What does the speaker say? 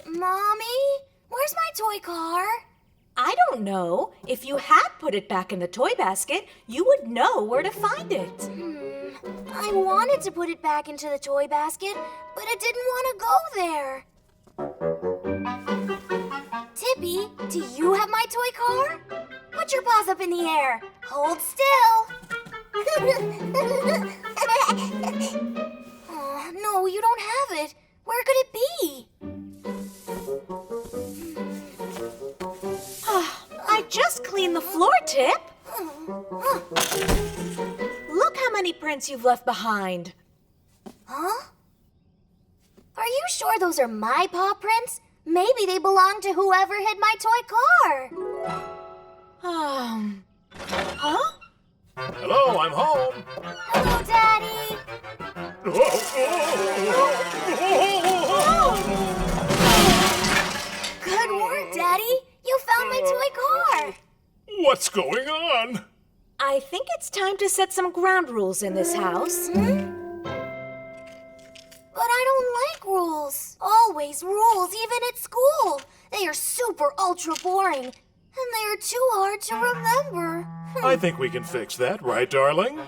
Mommy, where's my toy car? I don't know. If you had put it back in the toy basket, you would know where to find it. I wanted to put it back into the toy basket, but it didn't want to go there. Tippy, do you have my toy car? Put your paws up in the air. Hold still. Oh, no, you don't have it. Where could it be? I just cleaned the floor, Tip. Look how many prints you've left behind. Huh? Are you sure those are my paw prints? Maybe they belong to whoever hid my toy car. Huh? Hello, I'm home. Hello, Daddy. Good work, Daddy. You found my toy car. What's going on? I think it's time to set some ground rules in this house. But I don't like rules. Always rules, even at school. They are super ultra boring. And they are too hard to remember. I think we can fix that, right, darling?